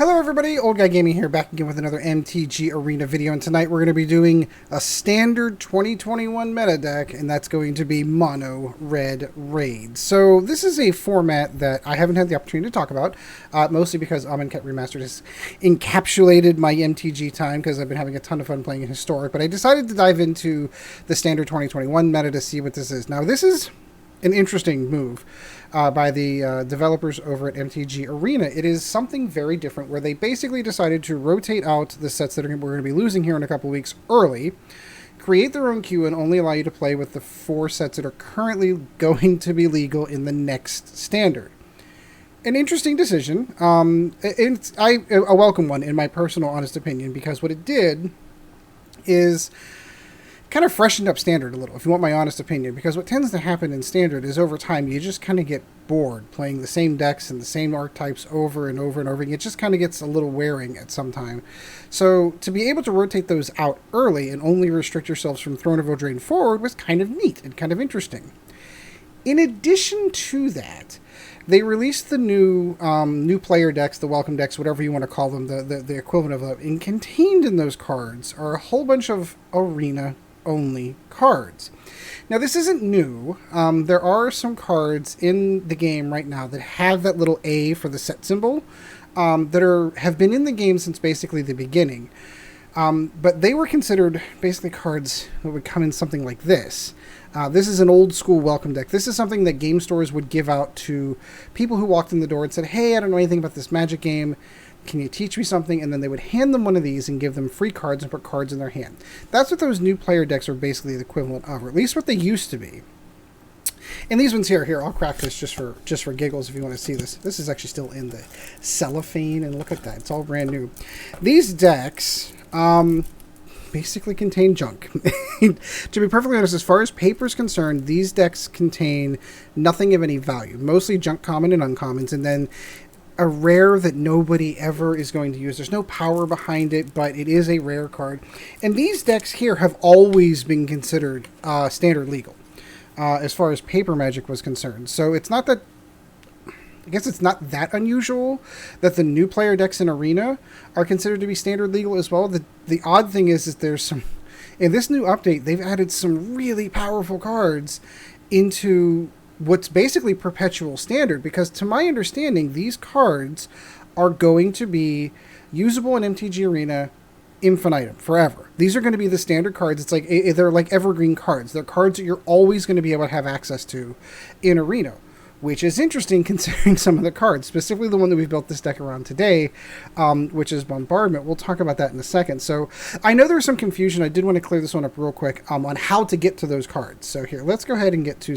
Hello everybody, Old Guy Gaming here, back again with another MTG Arena video, and tonight we're going to be doing a standard 2021 meta deck, and that's going to be Mono Red Raid. So this is a format that I haven't had the opportunity to talk about, mostly because Amonkhet Remastered has encapsulated my MTG time, because I've been having a ton of fun playing in Historic, but I decided to dive into the standard 2021 meta to see what this is. Now this is an interesting move by the developers over at MTG Arena. It is something very different where they basically decided to rotate out the sets that we're going to be losing here in a couple weeks early, create their own queue, and only allow you to play with the 4 sets that are currently going to be legal in the next standard. An interesting decision. It's a welcome one in my personal honest opinion, because what it did is kind of freshened up Standard a little, if you want my honest opinion, because what tends to happen in Standard is over time you just kind of get bored playing the same decks and the same archetypes over and over and over, and it just kind of gets a little wearing at some time. So to be able to rotate those out early and only restrict yourselves from Throne of Eldraine forward was kind of neat and kind of interesting. In addition to that, they released the new player decks, the welcome decks, whatever you want to call them, the equivalent of that, and contained in those cards are a whole bunch of Arena only cards. Now this isn't new. There are some cards in the game right now that have that little A for the set symbol that have been in the game since basically the beginning. But they were considered basically cards that would come in something like this. This is an old school welcome deck. This is something that game stores would give out to people who walked in the door and said, "Hey, I don't know anything about this Magic game. Can you teach me something?" And then they would hand them one of these and give them free cards and put cards in their hand. That's what those new player decks are basically the equivalent of, or at least what they used to be. And these ones here, I'll crack this just for giggles if you want to see this. This is actually still in the cellophane, and look at that. It's all brand new. These decks basically contain junk. To be perfectly honest, as far as paper is concerned, these decks contain nothing of any value. Mostly junk common and uncommons, and then a rare that nobody ever is going to use. There's no power behind it, but it is a rare card. And these decks here have always been considered standard legal as far as paper Magic was concerned. So it's not that, I guess it's not that unusual that the new player decks in Arena are considered to be standard legal as well. The odd thing is there's some, in this new update, they've added some really powerful cards into what's basically perpetual standard, because to my understanding, these cards are going to be usable in MTG Arena infinitum, forever. These are going to be the standard cards. It's like, they're like evergreen cards. They're cards that you're always going to be able to have access to in Arena, which is interesting considering some of the cards, specifically the one that we've built this deck around today, which is Bombardment. We'll talk about that in a second. So I know there's some confusion. I did want to clear this one up real quick on how to get to those cards. So here, let's go ahead and get to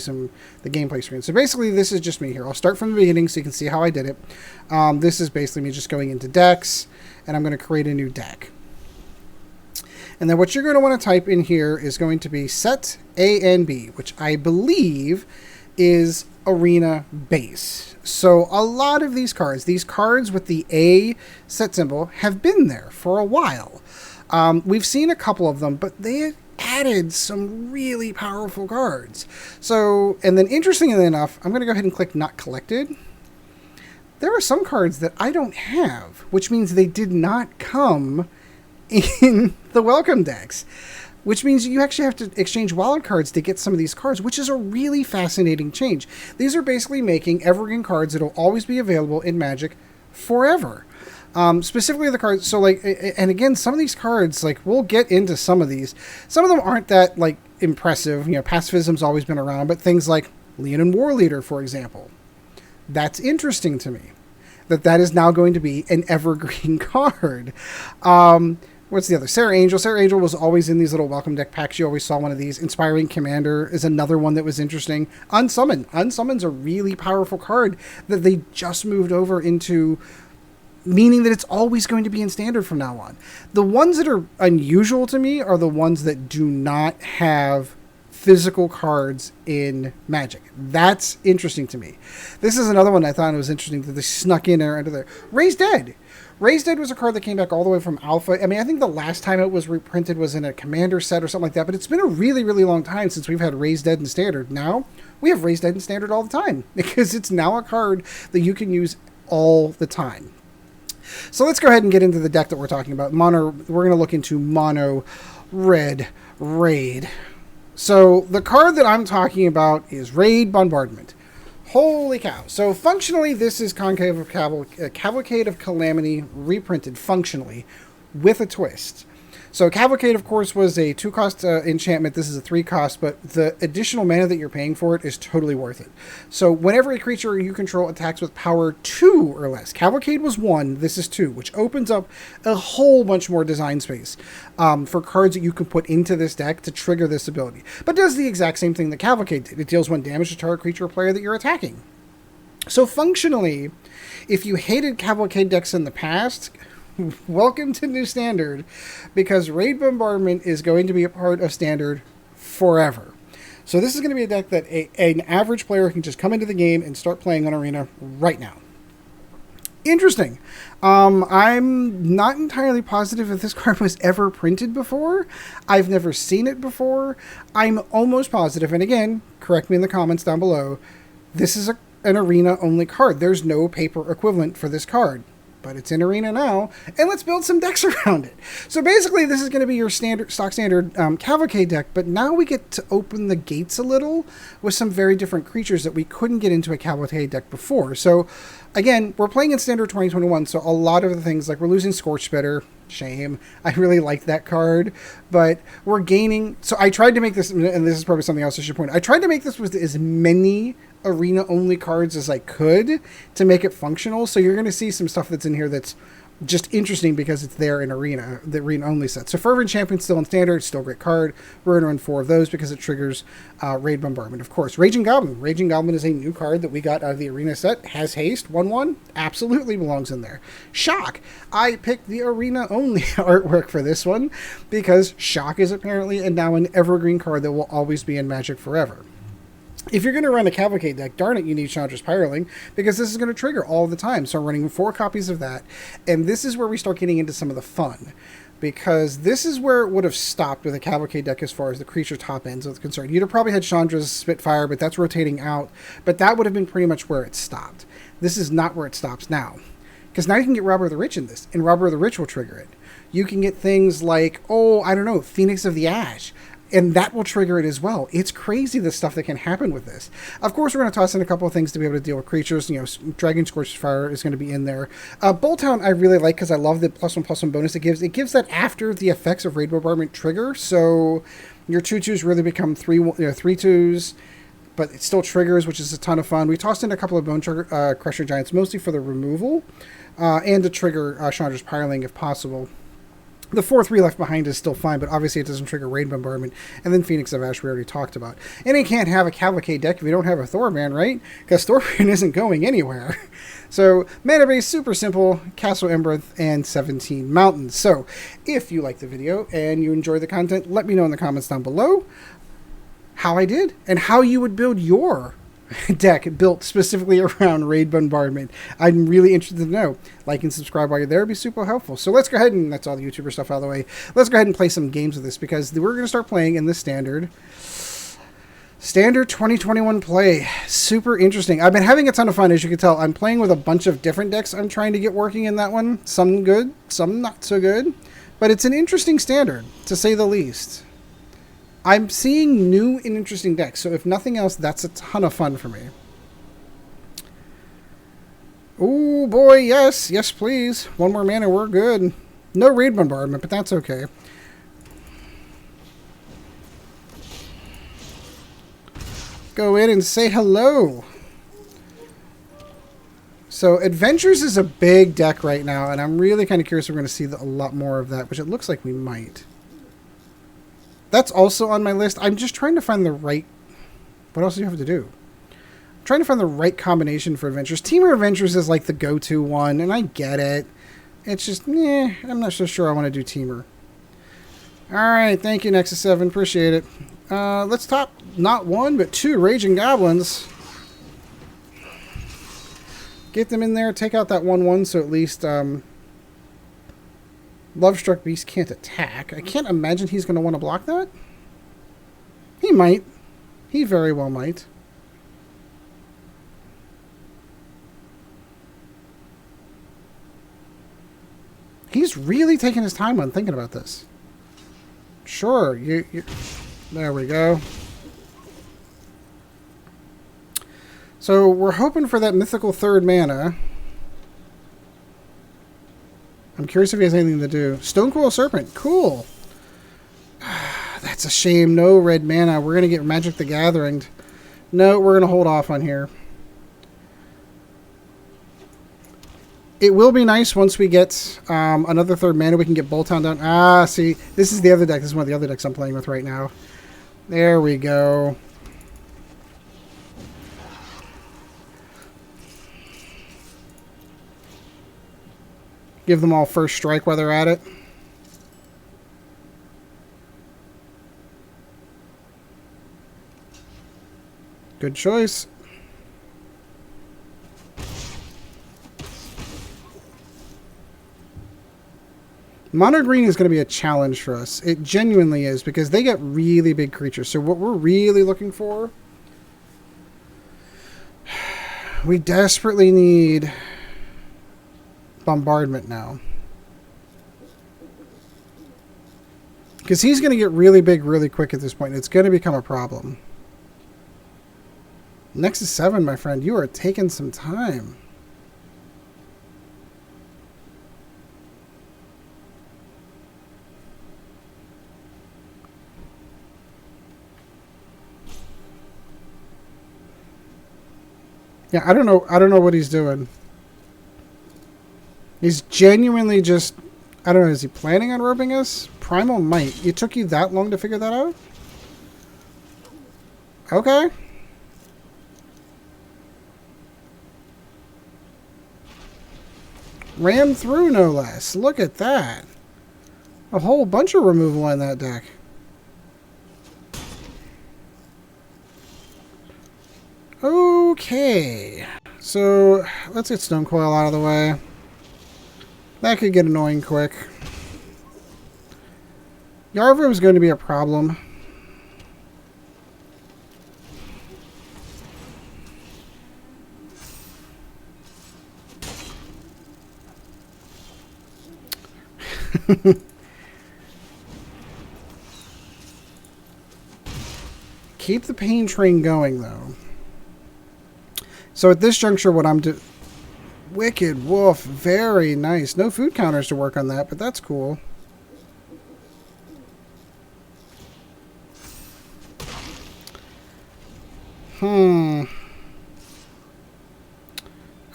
the gameplay screen. So basically, this is just me here. I'll start from the beginning so you can see how I did it. This is basically me just going into decks, and I'm going to create a new deck. And then what you're going to want to type in here is going to be set A and B, which I believe is Arena base. So a lot of these cards with the A set symbol have been there for a while. We've seen a couple of them, but they added some really powerful cards. So, and then interestingly enough, I'm going to go ahead and click not collected. There are some cards that I don't have, which means they did not come in the welcome decks, which means you actually have to exchange wild cards to get some of these cards, which is a really fascinating change. These are basically making evergreen cards that will always be available in Magic forever. Specifically the cards, so like, and again, some of these cards, like, we'll get into some of these. Some of them aren't that, like, impressive. You know, pacifism's always been around, but things like Leonin War Leader, for example. That's interesting to me, that is now going to be an evergreen card. What's the other? Sarah Angel. Sarah Angel was always in these little welcome deck packs. You always saw one of these. Inspiring Commander is another one that was interesting. Unsummon. Unsummon's a really powerful card that they just moved over into, meaning that it's always going to be in standard from now on. The ones that are unusual to me are the ones that do not have physical cards in Magic. That's interesting to me. This is another one I thought was interesting that they snuck in there under there. Raised Dead. Raised Dead was a card that came back all the way from Alpha. I mean, I think the last time it was reprinted was in a Commander set or something like that, but it's been a really, really long time since we've had Raised Dead in Standard. Now, we have Raised Dead in Standard all the time, because it's now a card that you can use all the time. So let's go ahead and get into the deck that we're talking about. We're going to look into Mono Red Raid. So the card that I'm talking about is Raid Bombardment. Holy cow. So functionally, this is Cavalcade of Calamity reprinted functionally with a twist. So Cavalcade, of course, was a 2-cost enchantment. This is a 3-cost, but the additional mana that you're paying for it is totally worth it. So whenever a creature you control attacks with power 2 or less, Cavalcade was 1, this is 2, which opens up a whole bunch more design space for cards that you can put into this deck to trigger this ability. But does the exact same thing that Cavalcade did. It deals 1 damage to target creature or player that you're attacking. So functionally, if you hated Cavalcade decks in the past, welcome to New Standard, because Raid Bombardment is going to be a part of Standard forever. So this is going to be a deck that an average player can just come into the game and start playing on Arena right now. Interesting. I'm not entirely positive if this card was ever printed before. I've never seen it before. I'm almost positive, and again, correct me in the comments down below, this is an Arena-only card. There's no paper equivalent for this card. But it's in Arena now, and let's build some decks around it. So basically, this is going to be your stock standard Cavalcade deck, but now we get to open the gates a little with some very different creatures that we couldn't get into a Cavalcade deck before. So again, we're playing in Standard 2021, so a lot of the things, like we're losing Scorch Spitter, shame. I really liked that card, but we're gaining. So I tried to make this, and this is probably something else I should point out. I tried to make this with as many Arena-only cards as I could to make it functional. So you're going to see some stuff that's in here that's just interesting because it's there in Arena, the Arena-only set. So Fervent Champion still in Standard, still a great card. We're going to run 4 of those because it triggers Raid Bombardment, of course. Raging Goblin. Raging Goblin is a new card that we got out of the Arena set. Has haste, 1/1. Absolutely belongs in there. Shock. I picked the Arena-only artwork for this one because Shock is apparently now an evergreen card that will always be in Magic forever. If you're going to run a Cavalcade deck, darn it, you need Chandra's Pyreling, because this is going to trigger all the time. So I'm running 4 copies of that, and this is where we start getting into some of the fun, because this is where it would have stopped with a Cavalcade deck as far as the creature top ends is concerned. You'd have probably had Chandra's Spitfire, but that's rotating out, but that would have been pretty much where it stopped. This is not where it stops now, because now you can get Robber of the Rich in this, and Robber of the Rich will trigger it. You can get things like, Phoenix of the Ash, and that will trigger it as well. It's crazy the stuff that can happen with this. Of course, we're going to toss in a couple of things to be able to deal with creatures. You know, Dragon Scorched Fire is going to be in there. Bolt Hound I really like because I love the +1/+1 bonus it gives. It gives that after the effects of Raid Bombardment trigger. So your 2/2s really become 3/2s, but it still triggers, which is a ton of fun. We tossed in a couple of Bonecrusher Giants, mostly for the removal, and to trigger Chandra's Pyreling if possible. The 4/3 left behind is still fine, but obviously it doesn't trigger Raid Bombardment. And then Phoenix of Ash we already talked about. And you can't have a Cavalcade deck if you don't have a Torbran, right? Because Torbran isn't going anywhere. So mana base, super simple, Castle Embereth, and 17 mountains. So if you like the video and you enjoy the content, let me know in the comments down below how I did and how you would build your deck built specifically around Raid Bombardment. I'm really interested to know. Like and subscribe while you're there. It'd be super helpful. So let's go ahead, and that's all the YouTuber stuff out of the way. Let's go ahead and play some games with this, because we're going to start playing in the Standard 2021 play. Super interesting. I've been having a ton of fun, as you can tell. I'm playing with a bunch of different decks I'm trying to get working in that one. Some good, some not so good. But it's an interesting Standard, to say the least. I'm seeing new and interesting decks, so if nothing else, that's a ton of fun for me. Oh boy, yes, yes please. 1 more mana, we're good. No Raid Bombardment, but that's okay. Go in and say hello. So Adventures is a big deck right now, and I'm really kind of curious if we're going to see a lot more of that, which it looks like we might. That's also on my list. I'm just trying to find the right... What else do you have to do? I'm trying to find the right combination for Adventures. Teamer Adventures is like the go-to one, and I get it. It's just, I'm not so sure I want to do Teamer. Alright, thank you, Nexus 7. Appreciate it. Let's top not 1, but 2 Raging Goblins. Get them in there. Take out that 1/1, so at least... Lovestruck Beast can't attack. I can't imagine he's going to want to block that. He might. He very well might. He's really taking his time on thinking about this. Sure, there we go. So we're hoping for that mythical third mana. I'm curious if he has anything to do. Stonecoil Serpent, cool. That's a shame. No red mana. We're going to get Magic the Gathering. No, we're going to hold off on here. It will be nice once we get another third mana. We can get Bolt Hound down. Ah, see, this is the other deck. This is one of the other decks I'm playing with right now. There we go. Give them all first strike while they're at it. Good choice. Mono green is going to be a challenge for us. It genuinely is, because they get really big creatures. So what we're really looking for, we desperately need Bombardment now. Because he's going to get really big really quick at this point. It's going to become a problem. Next is 7, my friend. You are taking some time. Yeah, I don't know what he's doing. He's genuinely just, I don't know, is he planning on roping us? Primal Might. It took you that long to figure that out? Okay. Ram through, no less. Look at that. A whole bunch of removal on that deck. Okay. So, let's get Stonecoil out of the way. That could get annoying quick. Yarvo is going to be a problem. Keep the pain train going, though. So at this juncture, what I'm doing... Wicked Wolf, very nice. No food counters to work on that, but that's cool. I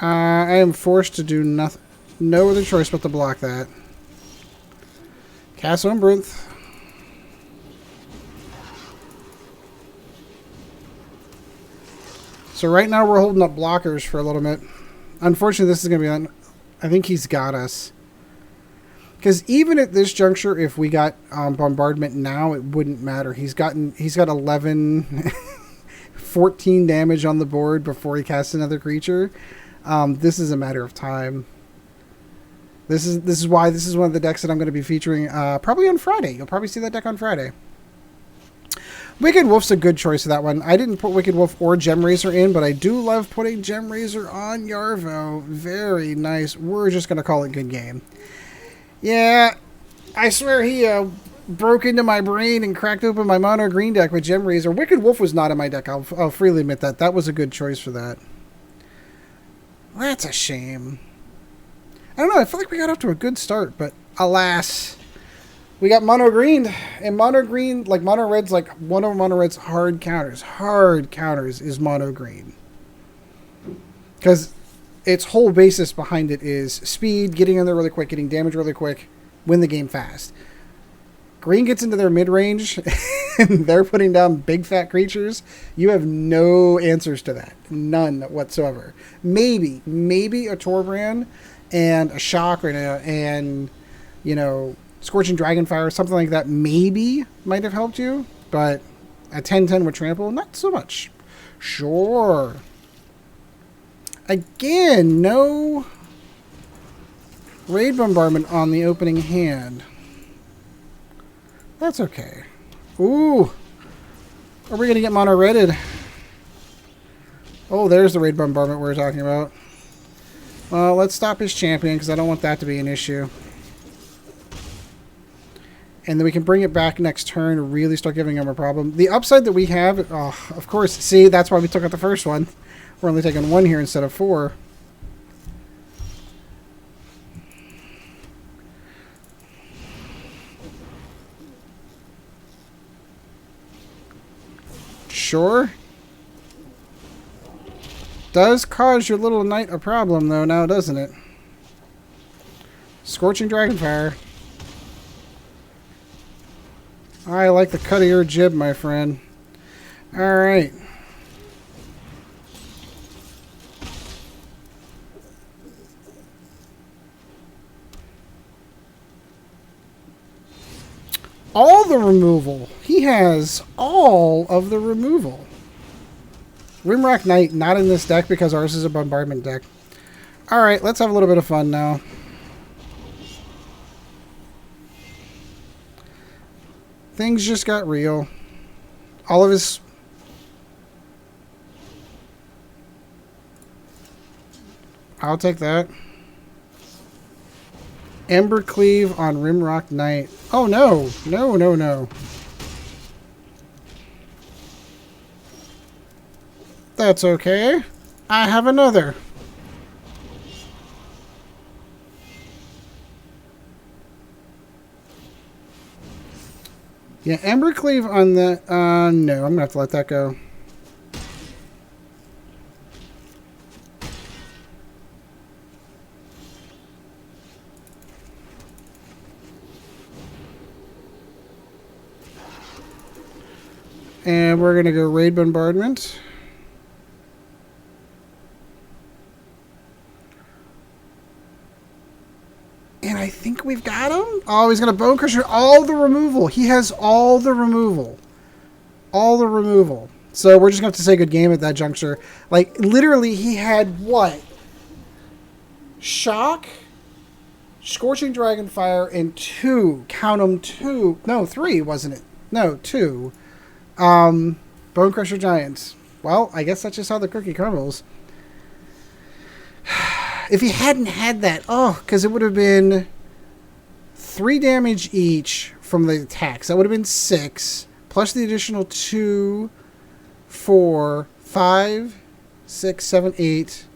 am forced to do nothing. No other choice but to block that. Castle Embereth. So right now we're holding up blockers for a little bit. Unfortunately, this is going to be... I think he's got us. Because even at this juncture, if we got Bombardment now, it wouldn't matter. He's got 11... 14 damage on the board before he casts another creature. This is a matter of time. This is why this is one of the decks that I'm going to be featuring probably on Friday. You'll probably see that deck on Friday. Wicked Wolf's a good choice of that one. I didn't put Wicked Wolf or Gem Razor in, but I do love putting Gem Razor on Yarvo. Very nice. We're just going to call it good game. Yeah, I swear he broke into my brain and cracked open my mono green deck with Gem Razor. Wicked Wolf was not in my deck. I'll freely admit that. That was a good choice for that. That's a shame. I don't know. I feel like we got off to a good start, but alas... We got mono green, and mono green, like mono red's like one of mono red's hard counters. Hard counters is mono green. Because its whole basis behind it is speed, getting in there really quick, getting damage really quick, win the game fast. Green gets into their mid-range, and they're putting down big fat creatures. You have no answers to that. None whatsoever. Maybe a Torbran and a Shock and you know... Scorching Dragonfire, something like that, maybe might have helped you, but a 10-10 with Trample, not so much. Sure. Again, no Raid Bombardment on the opening hand. That's okay. Ooh. Are we going to get mono-redded? Oh, there's the Raid Bombardment we were talking about. Well, let's stop his champion, because I don't want that to be an issue. And then we can bring it back next turn and really start giving him a problem. The upside that we have, oh, of course, see, that's why we took out the first one. We're only taking 1 here instead of 4. Sure. Does cause your little knight a problem, though, now, doesn't it? Scorching Dragonfire. I like the cut of your jib, my friend. Alright. All the removal. He has all of the removal. Rimrock Knight, not in this deck because ours is a bombardment deck. Alright, let's have a little bit of fun now. Things just got real. All of his... I'll take that. Embercleave on Rimrock Knight. Oh no! No, no, no. That's okay. I have another. Yeah, Embercleave on the... no, I'm going to have to let that go. And we're going to go Raid Bombardment. And I think we've got him. Oh, he's going to Bonecrusher all the removal. He has all the removal. All the removal. So we're just going to have to say good game at that juncture. Like, literally, he had what? Shock, Scorching Dragonfire, and 2. Count them, 2. No, 3, wasn't it? No, 2. Bonecrusher Giants. Well, I guess that's just how the cookie crumbles. If he hadn't had that, oh, because it would have been 3 damage each from the attacks. That would have been 6, plus the additional 2, 4, 5, 6, 7, 8,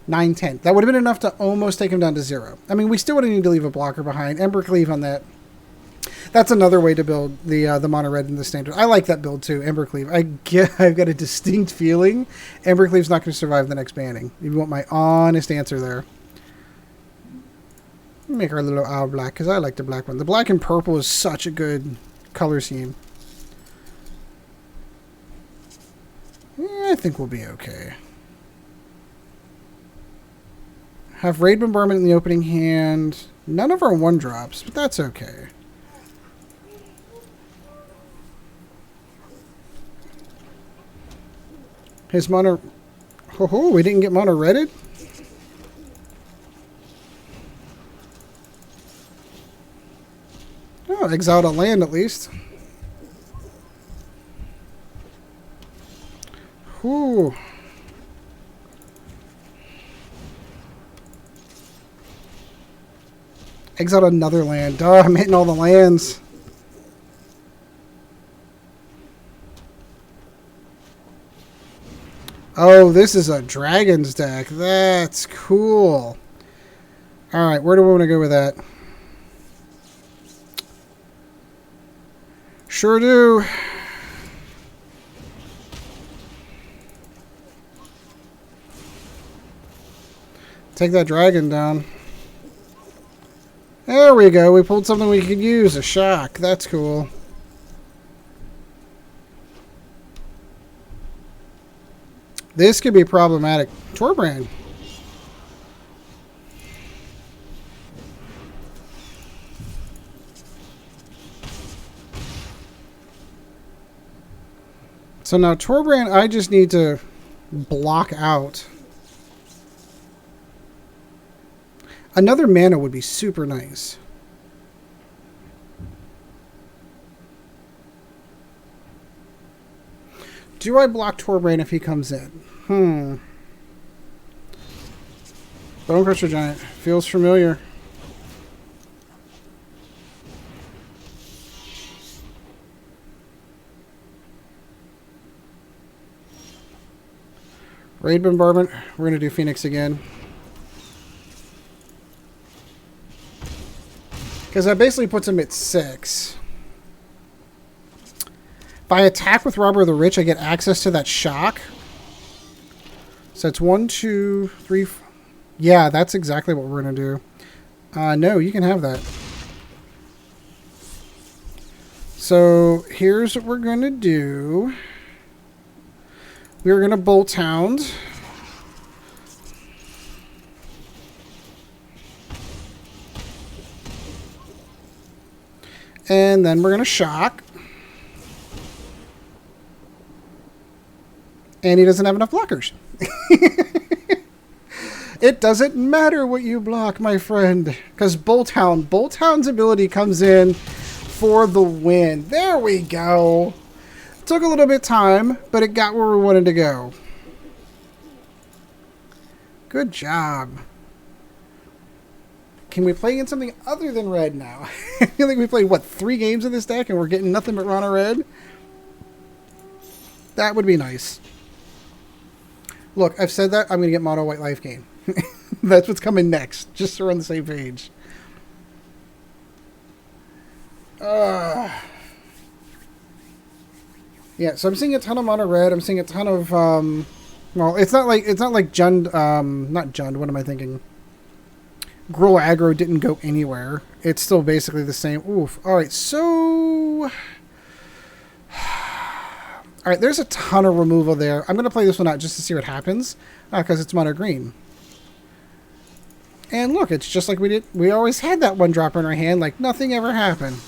9, 10. That would have been enough to almost take him down to 0. I mean, we still would have needed to leave a blocker behind. Embercleave on that. That's another way to build the mono red in the standard. I like that build too, Embercleave. I've got a distinct feeling Embercleave's not going to survive the next banning. You want my honest answer there. Make our little owl black because I like the black one. The black and purple is such a good color scheme. Yeah, I think we'll be okay. Have Raid Bombardment in the opening hand. None of our 1-drops, but that's okay. His mono... Oh, we didn't get mono redded? Oh, exiled a land at least. Whew. Exiled another land. Oh, I'm hitting all the lands. Oh, this is a Dragons deck. That's cool. Alright, where do we want to go with that? Sure do. Take that dragon down. There we go. We pulled something we could use. A shock. That's cool. This could be problematic. Torbran. So now Torbran, I just need to block out. Another mana would be super nice. Do I block Torbran if he comes in? Bonecrusher Giant. Feels familiar. Raid Bombardment. We're going to do Phoenix again. Because that basically puts him at 6. If I attack with Robber of the Rich, I get access to that shock. So it's 1, 2, 3... Yeah, that's exactly what we're going to do. No, you can have that. So here's what we're going to do. We're going to Bolt Hound. And then we're going to shock. And he doesn't have enough blockers. It doesn't matter what you block, my friend. Because Bolt Hound's ability comes in for the win. There we go. Took a little bit of time, but it got where we wanted to go. Good job. Can we play in something other than red now? I feel like we played, what, 3 games of this deck and we're getting nothing but Rana red? That would be nice. Look, I've said that. I'm going to get mono white life gain. That's what's coming next. Just so we're on the same page. Yeah, so I'm seeing a ton of mono red. I'm seeing a ton of well, it's not like Jund, not Jund, what am I thinking? Gruul aggro didn't go anywhere. It's still basically the same. Oof. Alright, so alright, there's a ton of removal there. I'm gonna play this one out just to see what happens. Because it's mono green. And look, it's just like we always had that one drop in our hand, like nothing ever happened.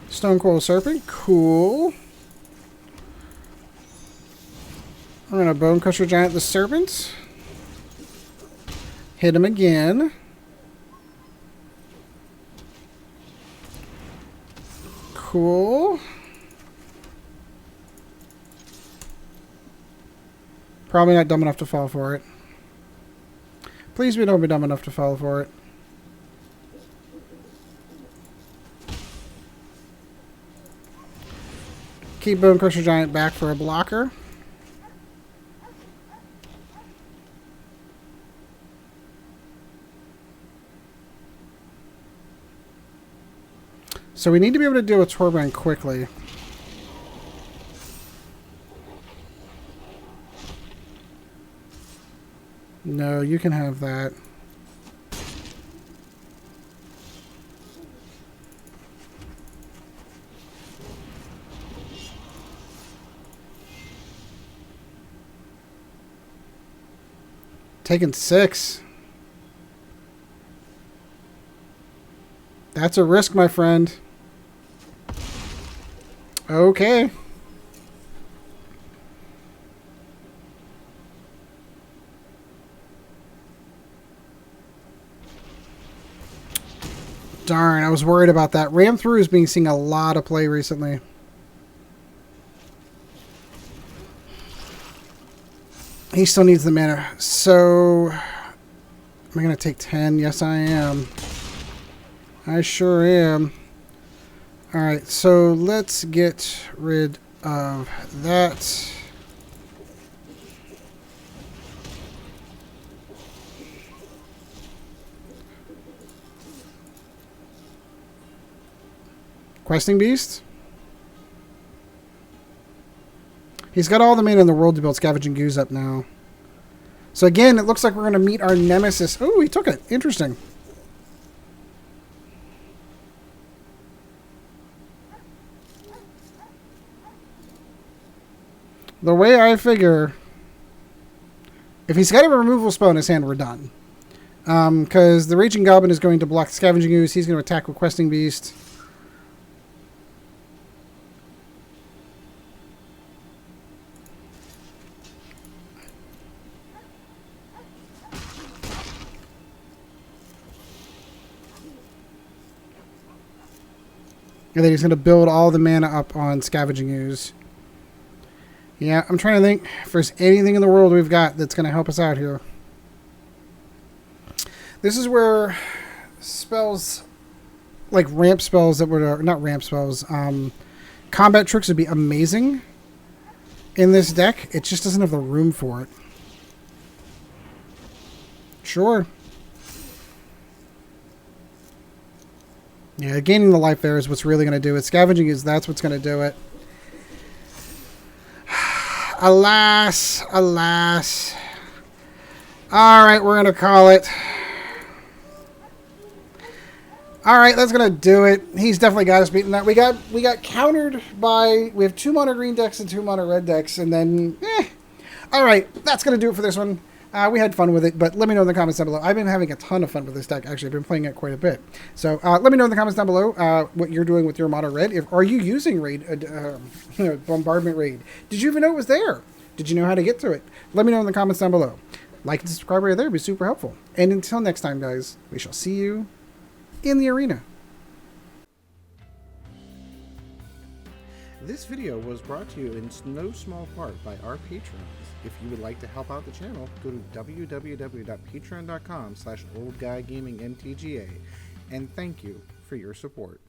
Stonecoil Serpent, cool. I'm going to Bonecrusher Giant the Serpent. Hit him again. Cool. Probably not dumb enough to fall for it. Please don't be dumb enough to fall for it. Keep Bonecrusher Giant back for a blocker. So we need to be able to deal with Torbran quickly. No, you can have that. Taking 6. That's a risk, my friend. Okay. Darn, I was worried about that. Ram Through is being seen a lot of play recently. He still needs the mana. So, am I going to take 10? Yes, I am. I sure am. Alright, so let's get rid of that. Questing Beast? He's got all the mana in the world to build Scavenging Goose up now. So again, it looks like we're going to meet our nemesis. Oh, he took it. Interesting. The way I figure, if he's got a removal spell in his hand, we're done. Because the Raging Goblin is going to block Scavenging Goose. He's going to attack with Questing Beast. And then he's going to build all the mana up on Scavenging Ooze. Yeah, I'm trying to think if there's anything in the world we've got that's going to help us out here. This is where spells like ramp spells that were not ramp spells. Combat tricks would be amazing in this deck. It just doesn't have the room for it. Sure. Yeah, gaining the life there is what's really going to do it. Scavenging that's what's going to do it. Alas, alas. All right, we're going to call it. All right, that's going to do it. He's definitely got us beaten. That we got countered by, we have 2 mono green decks and 2 mono red decks, and then all right, that's going to do it for this one. We had fun with it, but let me know in the comments down below. I've been having a ton of fun with this deck. Actually, I've been playing it quite a bit. So let me know in the comments down below what you're doing with your mono red. Are you using Raid Bombardment Raid? Did you even know it was there? Did you know how to get to it? Let me know in the comments down below. Like and subscribe right there. It'd be super helpful. And until next time, guys, we shall see you in the arena. This video was brought to you in no small part by our patrons. If you would like to help out the channel, go to www.patreon.com/oldguygamingmtga, and thank you for your support.